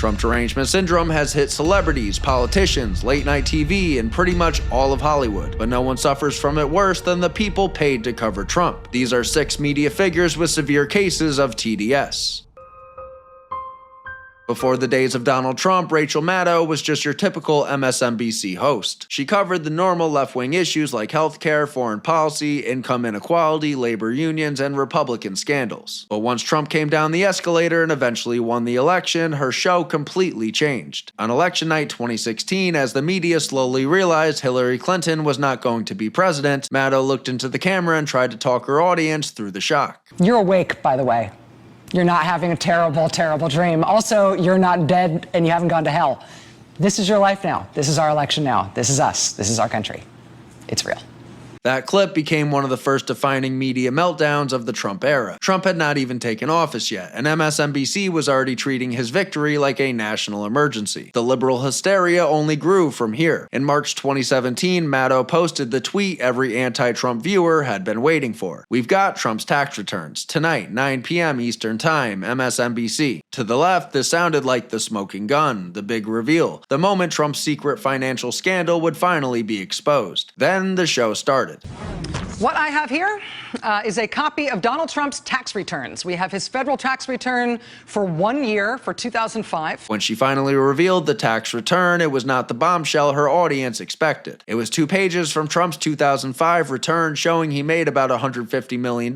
Trump derangement syndrome has hit celebrities, politicians, late-night TV, and pretty much all of Hollywood, but no one suffers from it worse than the people paid to cover Trump. These are 6 media figures with severe cases of TDS. Before the days of Donald Trump, Rachel Maddow was just your typical MSNBC host. She covered the normal left-wing issues like healthcare, foreign policy, income inequality, labor unions, and Republican scandals. But once Trump came down the escalator and eventually won the election, her show completely changed. On election night 2016, as the media slowly realized Hillary Clinton was not going to be president, Maddow looked into the camera and tried to talk her audience through the shock. You're awake, by the way. You're not having a terrible, terrible dream. Also, you're not dead and you haven't gone to hell. This is your life now. This is our election now. This is us. This is our country. It's real. That clip became one of the first defining media meltdowns of the Trump era. Trump had not even taken office yet, and MSNBC was already treating his victory like a national emergency. The liberal hysteria only grew from here. In March 2017, Maddow posted the tweet every anti-Trump viewer had been waiting for. "We've got Trump's tax returns. Tonight, 9 p.m. Eastern Time, MSNBC. To the left, this sounded like the smoking gun, the big reveal, the moment Trump's secret financial scandal would finally be exposed. Then the show started. What I have here is a copy of Donald Trump's tax returns. We have his federal tax return for 1 year for 2005. When she finally revealed the tax return, it was not the bombshell her audience expected. It was 2 pages from Trump's 2005 return showing he made about $150 million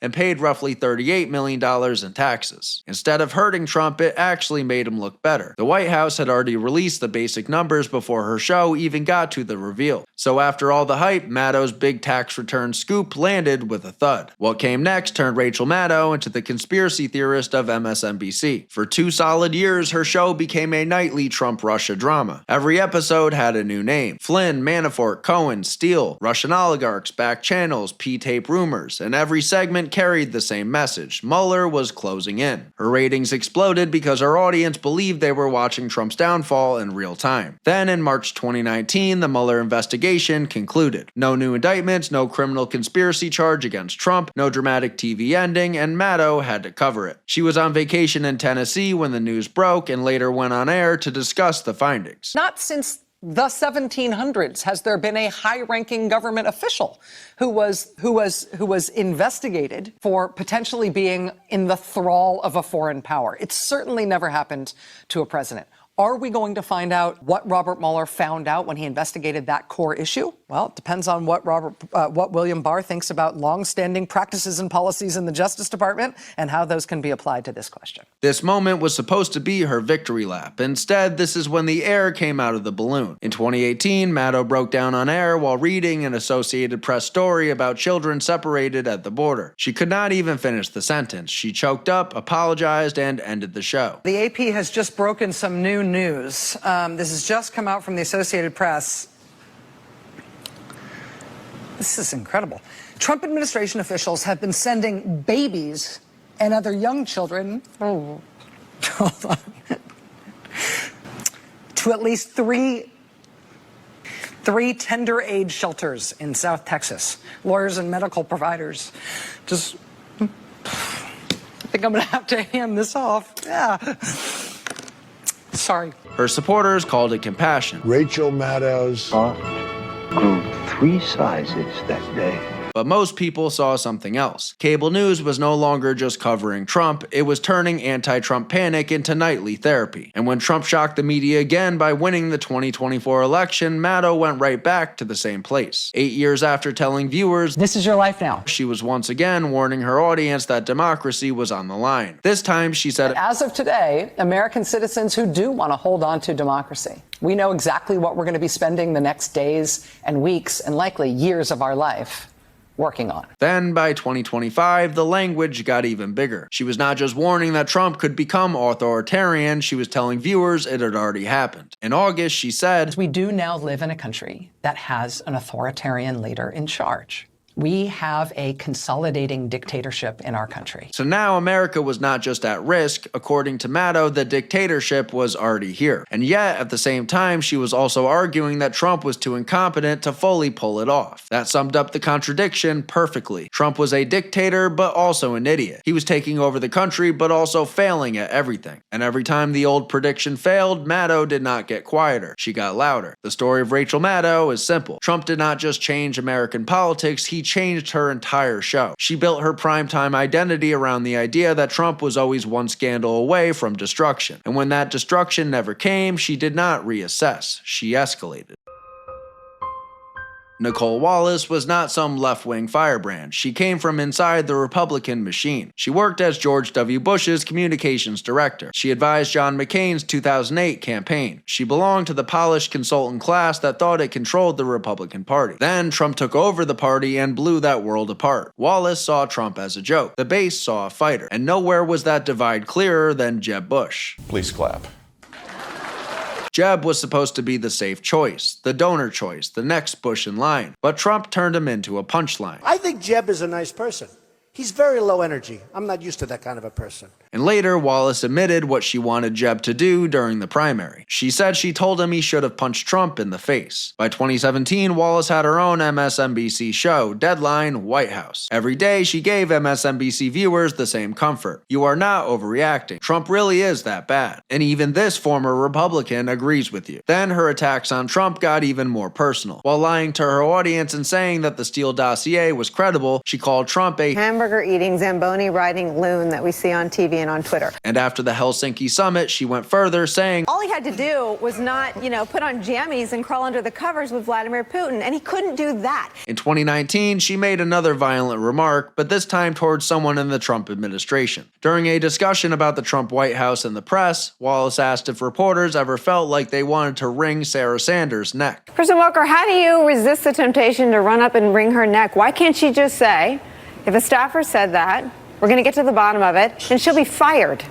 and paid roughly $38 million in taxes. Instead of hurting Trump, it actually made him look better. The White House had already released the basic numbers before her show even got to the reveal. So after all the hype, Maddow's big tax return scoop landed with a thud. What came next turned Rachel Maddow into the conspiracy theorist of MSNBC. For 2 solid years, her show became a nightly Trump-Russia drama. Every episode had a new name: Flynn, Manafort, Cohen, Steele, Russian oligarchs, back channels, P-tape rumors, and every segment carried the same message: Mueller was closing in. Her ratings exploded because her audience believed they were watching Trump's downfall in real time. Then in March 2019, the Mueller investigation concluded. No new indictments, no criminal conspiracy charge against Trump, no dramatic TV ending, and Maddow had to cover it. She was on vacation in Tennessee when the news broke and later went on air to discuss the findings. Not since the 1700s has there been a high-ranking government official who was investigated for potentially being in the thrall of a foreign power. It's certainly never happened to a president. Are we going to find out what Robert Mueller found out when he investigated that core issue? Well, it depends on what William Barr thinks about long-standing practices and policies in the Justice Department and how those can be applied to this question. This moment was supposed to be her victory lap. Instead, this is when the air came out of the balloon. In 2018, Maddow broke down on air while reading an Associated Press story about children separated at the border. She could not even finish the sentence. She choked up, apologized, and ended the show. The AP has just broken some new news. This has just come out from the Associated Press. This is incredible. Trump administration officials have been sending babies and other young children to at least three tender age shelters in South Texas. Lawyers and medical providers just... I think I'm going to have to hand this off. Yeah. Sorry. Her supporters called it compassion. Rachel Maddow's heart grew 3 sizes that day. But most people saw something else. Cable news was no longer just covering Trump, it was turning anti-Trump panic into nightly therapy. And when Trump shocked the media again by winning the 2024 election, Maddow went right back to the same place. 8 years after telling viewers, "This is your life now," she was once again warning her audience that democracy was on the line. This time she said, "As of today, American citizens who do want to hold on to democracy, we know exactly what we're going to be spending the next days and weeks and likely years of our life working on." Then, by 2025, the language got even bigger. She was not just warning that Trump could become authoritarian, she was telling viewers it had already happened. In August, she said, "We do now live in a country that has an authoritarian leader in charge. We have a consolidating dictatorship in our country. So now America was not just at risk. According to Maddow, the dictatorship was already here. And yet, at the same time, she was also arguing that Trump was too incompetent to fully pull it off. That summed up the contradiction perfectly. Trump was a dictator, but also an idiot. He was taking over the country, but also failing at everything. And every time the old prediction failed, Maddow did not get quieter. She got louder. The story of Rachel Maddow is simple. Trump did not just change American politics, he changed her entire show. She built her primetime identity around the idea that Trump was always one scandal away from destruction. And when that destruction never came, she did not reassess. She escalated. Nicolle Wallace was not some left-wing firebrand. She came from inside the Republican machine. She worked as George W. Bush's communications director. She advised John McCain's 2008 campaign. She belonged to the polished consultant class that thought it controlled the Republican Party. Then Trump took over the party and blew that world apart. Wallace saw Trump as a joke. The base saw a fighter. And nowhere was that divide clearer than Jeb Bush. Please clap. Jeb was supposed to be the safe choice, the donor choice, the next Bush in line. But Trump turned him into a punchline. I think Jeb is a nice person. He's very low energy. I'm not used to that kind of a person. And later, Wallace admitted what she wanted Jeb to do during the primary. She said she told him he should have punched Trump in the face. By 2017, Wallace had her own MSNBC show, Deadline White House. Every day, she gave MSNBC viewers the same comfort. You are not overreacting. Trump really is that bad. And even this former Republican agrees with you. Then her attacks on Trump got even more personal. While lying to her audience and saying that the Steele dossier was credible, she called Trump a hamburger-eating, Zamboni-riding loon that we see on TV and on Twitter. And after the Helsinki summit, she went further, saying, all he had to do was not, put on jammies and crawl under the covers with Vladimir Putin, and he couldn't do that. In 2019, she made another violent remark, but this time towards someone in the Trump administration. During a discussion about the Trump White House and the press, Wallace asked if reporters ever felt like they wanted to wring Sarah Sanders' neck. President Walker, how do you resist the temptation to run up and wring her neck? Why can't she just say, if a staffer said that, we're going to get to the bottom of it, and she'll be fired?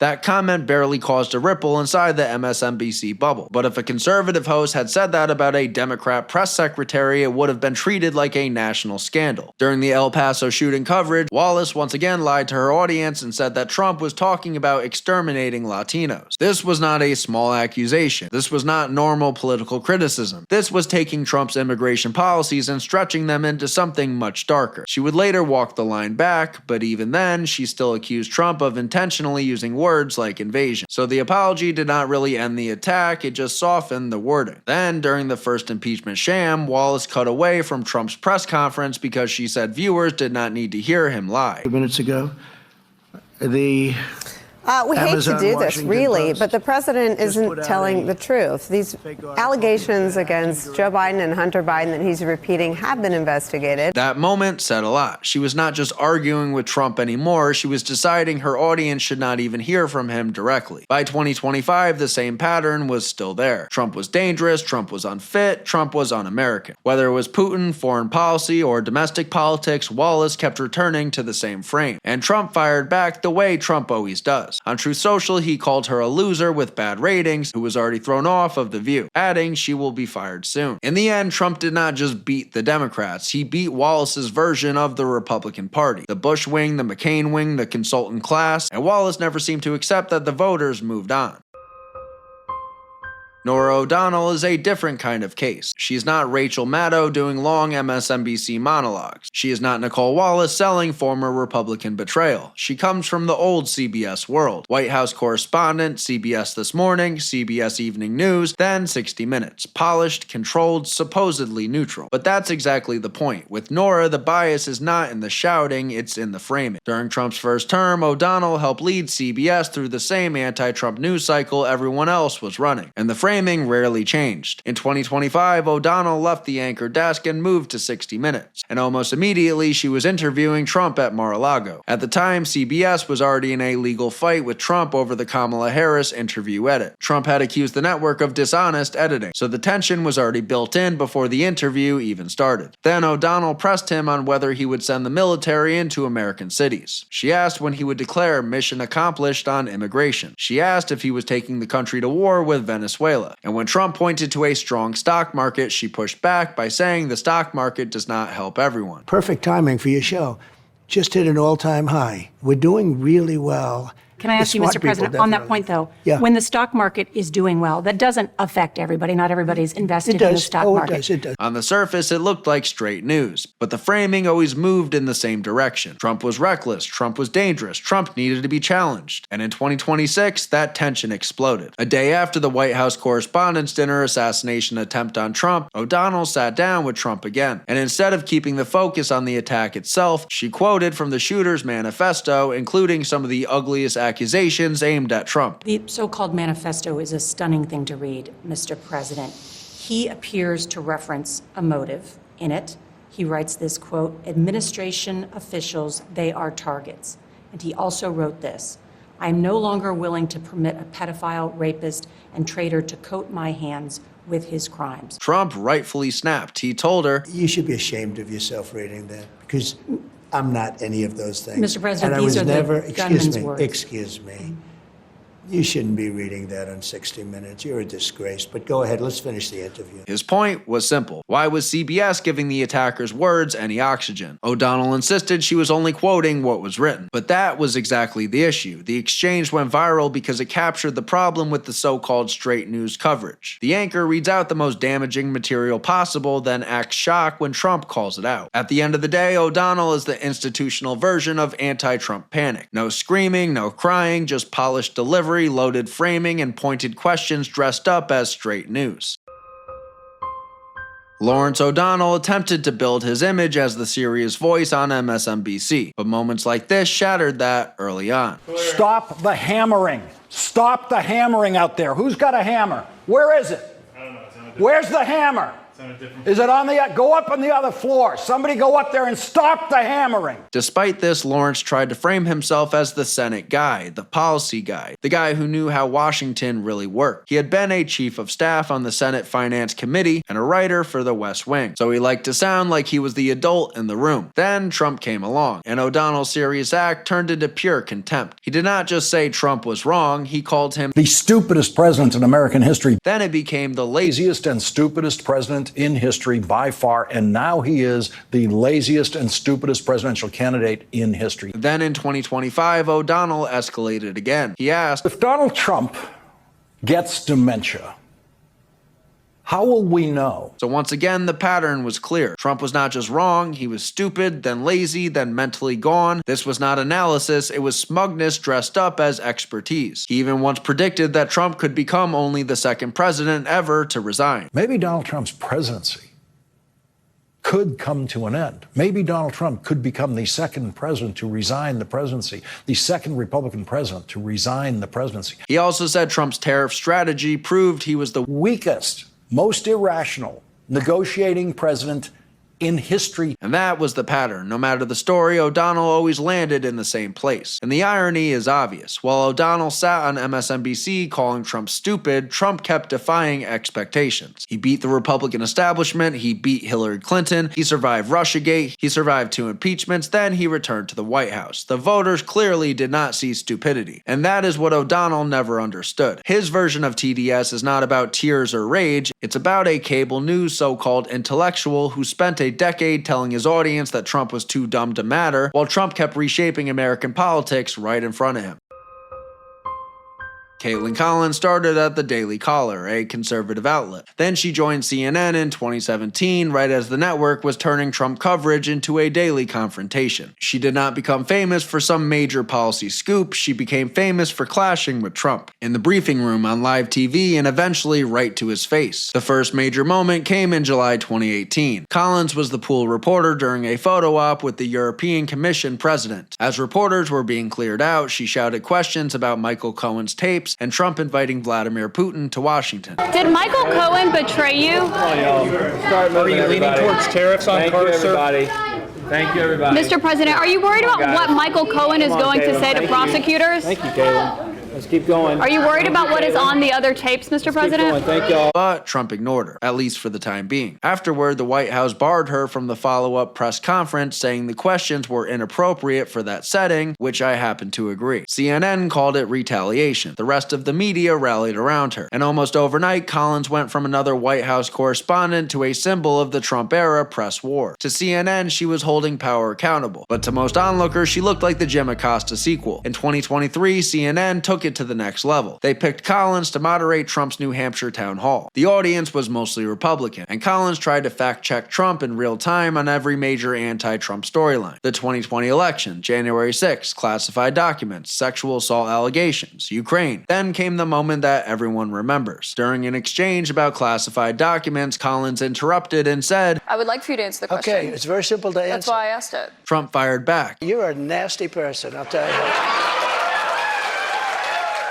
That comment barely caused a ripple inside the MSNBC bubble. But if a conservative host had said that about a Democrat press secretary, it would have been treated like a national scandal. During the El Paso shooting coverage, Wallace once again lied to her audience and said that Trump was talking about exterminating Latinos. This was not a small accusation. This was not normal political criticism. This was taking Trump's immigration policies and stretching them into something much darker. She would later walk the line back, but even then, she still accused Trump of intentionally using words like invasion. So the apology did not really end the attack, it just softened the wording. Then, during the first impeachment sham, Wallace cut away from Trump's press conference because she said viewers did not need to hear him lie. Minutes ago, We hate to do this, really, but the president isn't telling the truth. These allegations against Joe Biden and Hunter Biden that he's repeating have been investigated. That moment said a lot. She was not just arguing with Trump anymore, she was deciding her audience should not even hear from him directly. By 2025, the same pattern was still there. Trump was dangerous, Trump was unfit, Trump was un-American. Whether it was Putin, foreign policy, or domestic politics, Wallace kept returning to the same frame. And Trump fired back the way Trump always does. On Truth Social, he called her a loser with bad ratings who was already thrown off of The View, adding she will be fired soon. In the end, Trump did not just beat the Democrats, he beat Wallace's version of the Republican Party. The Bush wing, the McCain wing, the consultant class, and Wallace never seemed to accept that the voters moved on. Norah O'Donnell is a different kind of case. She's not Rachel Maddow doing long MSNBC monologues. She is not Nicolle Wallace selling former Republican betrayal. She comes from the old CBS world. White House correspondent, CBS This Morning, CBS Evening News, then 60 Minutes. Polished, controlled, supposedly neutral. But that's exactly the point. With Norah, the bias is not in the shouting, it's in the framing. During Trump's first term, O'Donnell helped lead CBS through the same anti-Trump news cycle everyone else was running. And the framing rarely changed. In 2025, O'Donnell left the anchor desk and moved to 60 Minutes. And almost immediately, she was interviewing Trump at Mar-a-Lago. At the time, CBS was already in a legal fight with Trump over the Kamala Harris interview edit. Trump had accused the network of dishonest editing, so the tension was already built in before the interview even started. Then O'Donnell pressed him on whether he would send the military into American cities. She asked when he would declare mission accomplished on immigration. She asked if he was taking the country to war with Venezuela. formula. And when Trump pointed to a strong stock market, she pushed back by saying the stock market does not help everyone. Perfect timing for your show. Just hit an all-time high. We're doing really well. Can I ask you, Mr. President, on that point, though, when the stock market is doing well, that doesn't affect everybody. Not everybody's invested in the stock market. It does. On the surface, it looked like straight news, but the framing always moved in the same direction. Trump was reckless, Trump was dangerous, Trump needed to be challenged. And in 2026, that tension exploded. A day after the White House Correspondents' Dinner assassination attempt on Trump, O'Donnell sat down with Trump again. And instead of keeping the focus on the attack itself, she quoted from the shooter's manifesto, including some of the ugliest accusations aimed at Trump. The so-called manifesto is a stunning thing to read, Mr. President. He appears to reference a motive in it. He writes this, quote, administration officials, they are targets. And he also wrote this, I am no longer willing to permit a pedophile, rapist, and traitor to coat my hands with his crimes. Trump rightfully snapped. He told her, you should be ashamed of yourself reading that, because I'm not any of those things. Mr. President, and I these was are never, the gunman's words. Excuse me. You shouldn't be reading that on 60 Minutes. You're a disgrace. But go ahead, let's finish the interview. His point was simple. Why was CBS giving the attackers' words any oxygen? O'Donnell insisted she was only quoting what was written. But that was exactly the issue. The exchange went viral because it captured the problem with the so-called straight news coverage. The anchor reads out the most damaging material possible, then acts shocked when Trump calls it out. At the end of the day, O'Donnell is the institutional version of anti-Trump panic. No screaming, no crying, just polished delivery, loaded framing, and pointed questions dressed up as straight news. Lawrence O'Donnell attempted to build his image as the serious voice on MSNBC, but moments like this shattered that early on. Stop the hammering. Stop the hammering out there. Who's got a hammer? Where is it? I don't know. Where's the hammer? Is it on the, go up on the other floor. Somebody go up there and stop the hammering. Despite this, Lawrence tried to frame himself as the Senate guy, the policy guy, the guy who knew how Washington really worked. He had been a chief of staff on the Senate Finance Committee and a writer for the West Wing, so he liked to sound like he was the adult in the room. Then Trump came along, and O'Donnell's serious act turned into pure contempt. He did not just say Trump was wrong, he called him the stupidest president in American history. Then it became the laziest and stupidest president in history by far, and now he is the laziest and stupidest presidential candidate in history. Then in 2025, O'Donnell escalated again. He asked, if Donald Trump gets dementia, how will we know? So once again, the pattern was clear. Trump was not just wrong, he was stupid, then lazy, then mentally gone. This was not analysis, it was smugness dressed up as expertise. He even once predicted that Trump could become only the second president ever to resign. Maybe Donald Trump's presidency could come to an end. Maybe Donald Trump could become the second president to resign the presidency, the second Republican president to resign the presidency. He also said Trump's tariff strategy proved he was the weakest, most irrational negotiating president in history. And that was the pattern. No matter the story, O'Donnell always landed in the same place. And the irony is obvious. While O'Donnell sat on MSNBC calling Trump stupid, Trump kept defying expectations. He beat the Republican establishment, he beat Hillary Clinton, he survived Russiagate, he survived 2 impeachments, then he returned to the White House. The voters clearly did not see stupidity. And that is what O'Donnell never understood. His version of TDS is not about tears or rage, it's about a cable news so-called intellectual who spent a decade telling his audience that Trump was too dumb to matter, while Trump kept reshaping American politics right in front of him. Kaitlan Collins started at the Daily Caller, a conservative outlet. Then she joined CNN in 2017, right as the network was turning Trump coverage into a daily confrontation. She did not become famous for some major policy scoop, she became famous for clashing with Trump. In the briefing room, on live TV, and eventually right to his face. The first major moment came in July 2018. Collins was the pool reporter during a photo op with the European Commission president. As reporters were being cleared out, she shouted questions about Michael Cohen's tapes and Trump inviting Vladimir Putin to Washington. Did Michael Cohen betray you? Are you leaning towards tariffs on cars, sir? Thank you, everybody. Mr. President, are you worried about what Michael Cohen is going to say to prosecutors? Thank you, Kaitlan. Let's keep going. Are you worried about what is on the other tapes, Mr. President? Thank y'all. But Trump ignored her, at least for the time being. Afterward, the White House barred her from the follow-up press conference, saying the questions were inappropriate for that setting, which I happen to agree. CNN called it retaliation. The rest of the media rallied around her. And almost overnight, Collins went from another White House correspondent to a symbol of the Trump-era press war. To CNN, she was holding power accountable. But to most onlookers, she looked like the Jim Acosta sequel. In 2023, CNN took it to the next level. They picked Collins to moderate Trump's New Hampshire town hall. The audience was mostly Republican, and Collins tried to fact-check Trump in real time on every major anti-Trump storyline. The 2020 election, January 6th, classified documents, sexual assault allegations, Ukraine. Then came the moment that everyone remembers. During an exchange about classified documents, Collins interrupted and said, I would like for you to answer the question. Okay, it's very simple to answer. That's why I asked it. Trump fired back. You're a nasty person, I'll tell you.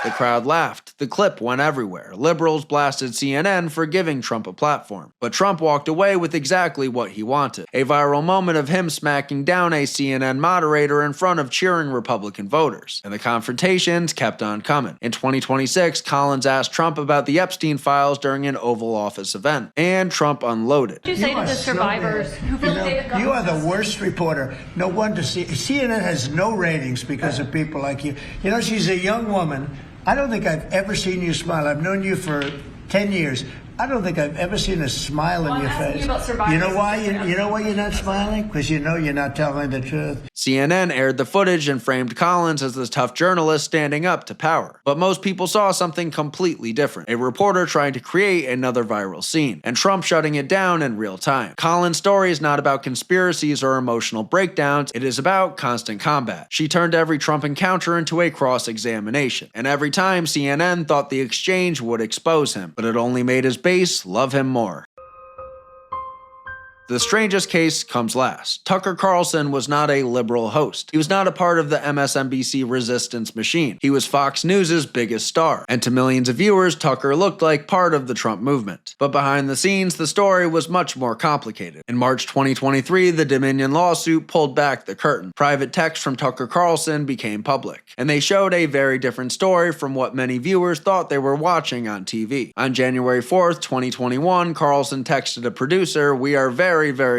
The crowd laughed. The clip went everywhere. Liberals blasted CNN for giving Trump a platform. But Trump walked away with exactly what he wanted. A viral moment of him smacking down a CNN moderator in front of cheering Republican voters. And the confrontations kept on coming. In 2026, Collins asked Trump about the Epstein files during an Oval Office event. And Trump unloaded. What did you say to the survivors who feel You are the worst reporter. No wonder CNN has no ratings because of people like you. You know, she's a young woman. I don't think I've ever seen you smile. I've known you for 10 years. I don't think I've ever seen a smile on your face. You know why? You know why you're not smiling? Because you know you're not telling the truth. CNN aired the footage and framed Collins as the tough journalist standing up to power. But most people saw something completely different. A reporter trying to create another viral scene, and Trump shutting it down in real time. Collins' story is not about conspiracies or emotional breakdowns. It is about constant combat. She turned every Trump encounter into a cross-examination. And every time, CNN thought the exchange would expose him. But it only made his base love him more. The strangest case comes last. Tucker Carlson was not a liberal host. He was not a part of the MSNBC resistance machine. He was Fox News' biggest star. And to millions of viewers, Tucker looked like part of the Trump movement. But behind the scenes, the story was much more complicated. In March 2023, the Dominion lawsuit pulled back the curtain. Private texts from Tucker Carlson became public. And they showed a very different story from what many viewers thought they were watching on TV. On January 4th, 2021, Carlson texted a producer, "We are very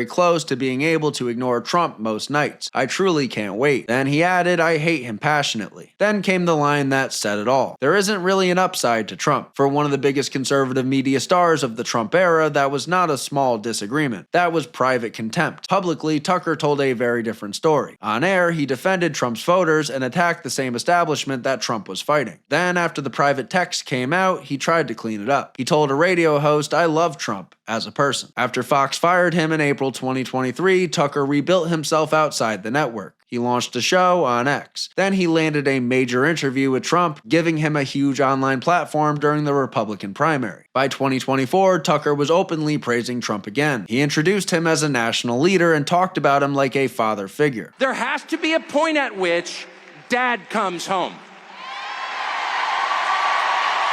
close to being able to ignore Trump most nights. I truly can't wait." Then he added, "I hate him passionately." Then came the line that said it all. There isn't really an upside to Trump. For one of the biggest conservative media stars of the Trump era, that was not a small disagreement. That was private contempt. Publicly, Tucker told a very different story. On air, he defended Trump's voters and attacked the same establishment that Trump was fighting. Then, after the private text came out, he tried to clean it up. He told a radio host, "I love Trump as a person." After Fox fired him in April 2023, Tucker rebuilt himself outside the network. He launched a show on X. Then he landed a major interview with Trump, giving him a huge online platform during the Republican primary. By 2024, Tucker was openly praising Trump again. He introduced him as a national leader and talked about him like a father figure. There has to be a point at which Dad comes home.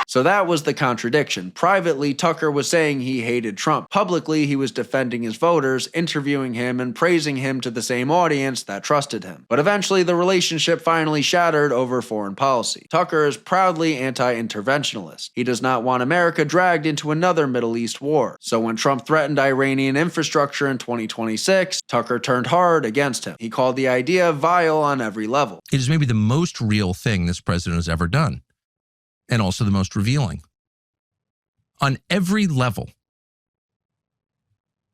So that was the contradiction. Privately, Tucker was saying he hated Trump. Publicly, he was defending his voters, interviewing him, and praising him to the same audience that trusted him. But eventually, the relationship finally shattered over foreign policy. Tucker is proudly anti-interventionalist. He does not want America dragged into another Middle East war. So when Trump threatened Iranian infrastructure in 2026, Tucker turned hard against him. He called the idea vile on every level. It is maybe the most real thing this president has ever done. And also the most revealing. On every level,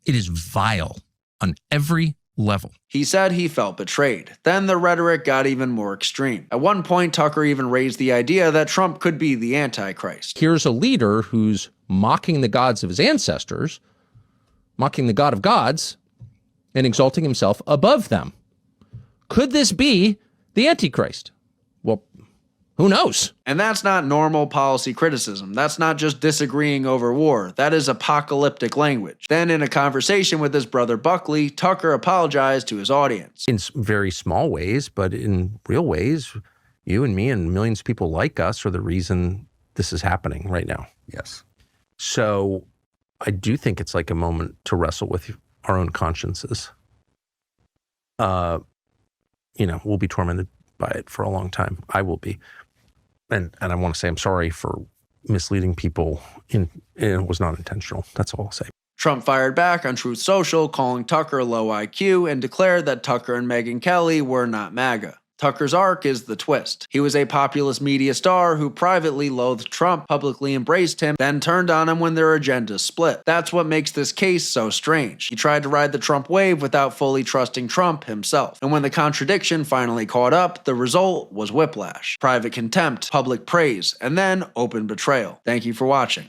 it is vile on every level. He said he felt betrayed. Then the rhetoric got even more extreme. At one point, Tucker even raised the idea that Trump could be the Antichrist. Here's a leader who's mocking the gods of his ancestors, mocking the God of gods, and exalting himself above them. Could this be the Antichrist? Well, who knows? And that's not normal policy criticism. That's not just disagreeing over war. That is apocalyptic language. Then in a conversation with his brother Buckley, Tucker apologized to his audience. In very small ways, but in real ways, you and me and millions of people like us are the reason this is happening right now. Yes. So I do think it's like a moment to wrestle with our own consciences. We'll be tormented by it for a long time. I will be. And I want to say I'm sorry for misleading people. It was not intentional. That's all I'll say. Trump fired back on Truth Social, calling Tucker low IQ, and declared that Tucker and Megyn Kelly were not MAGA. Tucker's arc is the twist. He was a populist media star who privately loathed Trump, publicly embraced him, then turned on him when their agendas split. That's what makes this case so strange. He tried to ride the Trump wave without fully trusting Trump himself. And when the contradiction finally caught up, the result was whiplash. Private contempt, public praise, and then open betrayal. Thank you for watching.